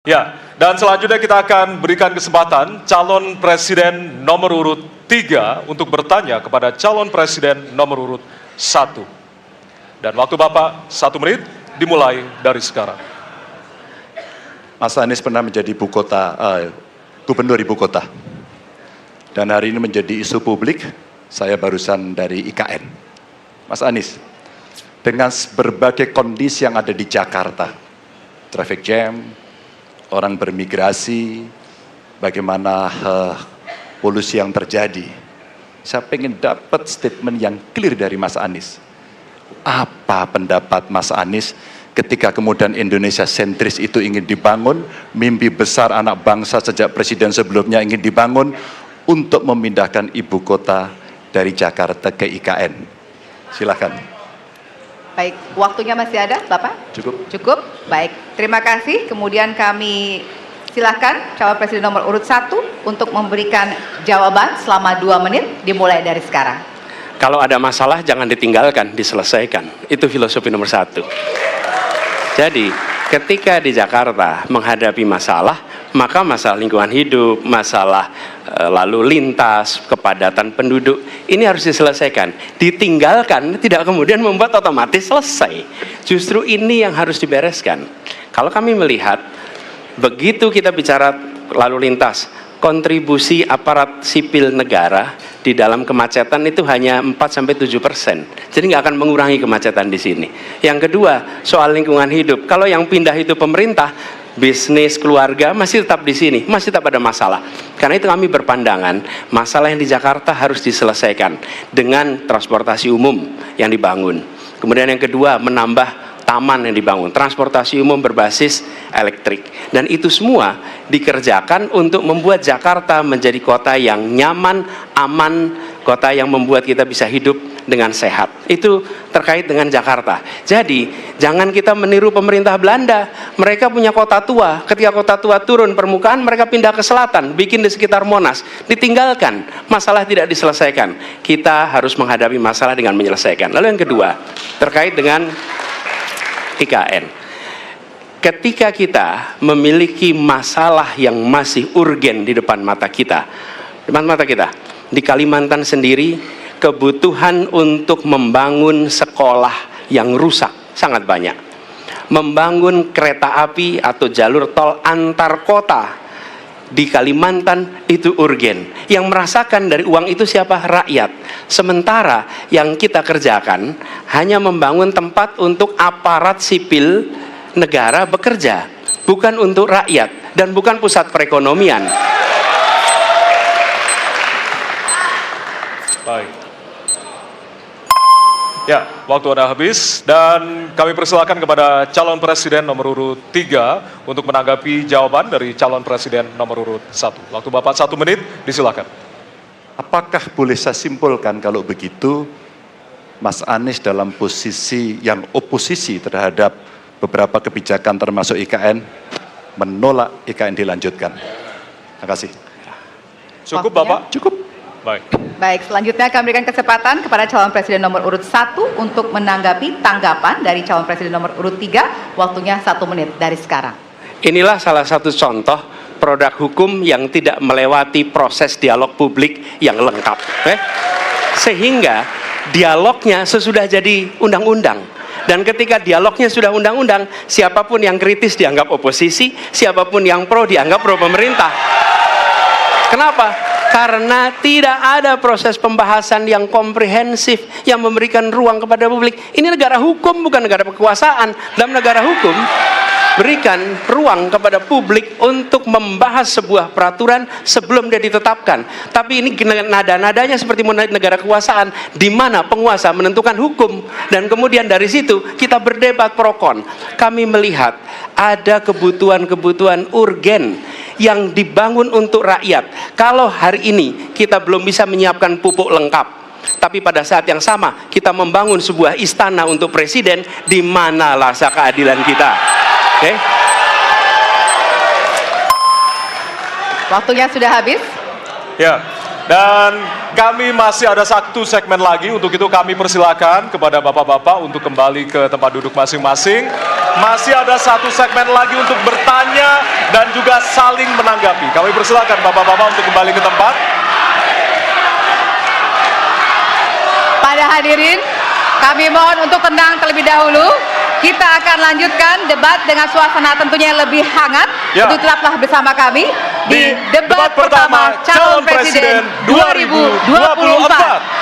Ya, dan selanjutnya kita akan berikan kesempatan calon presiden nomor urut 3 untuk bertanya kepada calon presiden nomor urut 1. Dan waktu Bapak 1 menit dimulai dari sekarang. Mas Anies pernah menjadi gubernur ibu kota. Dan hari ini menjadi isu publik, saya barusan dari IKN. Mas Anies, dengan berbagai kondisi yang ada di Jakarta, traffic jam, orang bermigrasi, bagaimana polusi yang terjadi. Saya ingin dapat statement yang clear dari Mas Anies. Apa pendapat Mas Anies ketika kemudian Indonesia sentris itu ingin dibangun, mimpi besar anak bangsa sejak presiden sebelumnya ingin dibangun untuk memindahkan ibu kota dari Jakarta ke IKN. Silakan. Baik, waktunya masih ada, Bapak? Cukup. Cukup? Baik, terima kasih. Kemudian kami silakan calon presiden nomor urut 1 untuk memberikan jawaban selama 2 menit, dimulai dari sekarang. Kalau ada masalah jangan ditinggalkan, diselesaikan. Itu filosofi nomor 1. Jadi, ketika di Jakarta menghadapi masalah, maka masalah lingkungan hidup, masalah lalu lintas, kepadatan penduduk, ini harus diselesaikan. Ditinggalkan tidak kemudian membuat otomatis selesai. Justru ini yang harus dibereskan. Kalau kami melihat, begitu kita bicara lalu lintas, kontribusi aparat sipil negara di dalam kemacetan itu hanya 4-7%. Jadi nggak akan mengurangi kemacetan di sini. Yang kedua, soal lingkungan hidup. Kalau yang pindah itu pemerintah, bisnis, keluarga masih tetap di sini, masih tetap ada masalah. Karena itu kami berpandangan masalah yang di Jakarta harus diselesaikan dengan transportasi umum yang dibangun. Kemudian yang kedua, menambah taman yang dibangun, transportasi umum berbasis elektrik. Dan itu semua dikerjakan untuk membuat Jakarta menjadi kota yang nyaman, aman, kota yang membuat kita bisa hidup dengan sehat. Itu terkait dengan Jakarta. Jadi, jangan kita meniru pemerintah Belanda. Mereka punya kota tua. Ketika kota tua turun permukaan, mereka pindah ke selatan, bikin di sekitar Monas. Ditinggalkan, masalah tidak diselesaikan. Kita harus menghadapi masalah dengan menyelesaikan. Lalu yang kedua, terkait dengan IKN. Ketika kita memiliki masalah yang masih urgen di depan mata kita, di Kalimantan sendiri, kebutuhan untuk membangun sekolah yang rusak sangat banyak. Membangun kereta api atau jalur tol antar kota di Kalimantan itu urgen. Yang merasakan dari uang itu siapa? Rakyat. Sementara yang kita kerjakan hanya membangun tempat untuk aparat sipil negara bekerja, bukan untuk rakyat dan bukan pusat perekonomian. Baik. Ya, waktu Anda habis dan kami persilakan kepada calon presiden nomor urut 3 untuk menanggapi jawaban dari calon presiden nomor urut 1. Waktu Bapak 1 menit, disilakan. Apakah boleh saya simpulkan kalau begitu, Mas Anies dalam posisi yang oposisi terhadap beberapa kebijakan termasuk IKN, menolak IKN dilanjutkan? Terima kasih. Cukup Waktunya? Bapak? Cukup. Baik. Baik, selanjutnya kami berikan kesempatan kepada calon presiden nomor urut 1 untuk menanggapi tanggapan dari calon presiden nomor urut 3, waktunya 1 menit dari sekarang. Inilah salah satu contoh produk hukum yang tidak melewati proses dialog publik yang lengkap. Sehingga dialognya sesudah jadi undang-undang. Dan ketika dialognya sudah undang-undang, siapapun yang kritis dianggap oposisi, siapapun yang pro dianggap pro pemerintah. Kenapa? Karena tidak ada proses pembahasan yang komprehensif yang memberikan ruang kepada publik. Ini negara hukum, bukan negara kekuasaan. Dalam negara hukum, berikan ruang kepada publik untuk membahas sebuah peraturan sebelum dia ditetapkan. Tapi ini nada-nadanya seperti negara kekuasaan, di mana penguasa menentukan hukum dan kemudian dari situ kita berdebat pro kon. Kami melihat ada kebutuhan-kebutuhan urgen yang dibangun untuk rakyat. Kalau hari ini kita belum bisa menyiapkan pupuk lengkap, tapi pada saat yang sama kita membangun sebuah istana untuk presiden, di mana rasa keadilan kita? Oke? Waktunya sudah habis. Ya, Dan kami masih ada satu segmen lagi, untuk itu kami persilakan kepada bapak-bapak untuk kembali ke tempat duduk masing-masing. Masih ada satu segmen lagi untuk bertanya dan juga saling menanggapi. Kami persilakan bapak-bapak untuk kembali ke tempat. Pada hadirin, kami mohon untuk tenang terlebih dahulu. Kita akan lanjutkan debat dengan suasana tentunya yang lebih hangat. Ya. Untuk tetaplah bersama kami Di di debat pertama calon presiden 2024.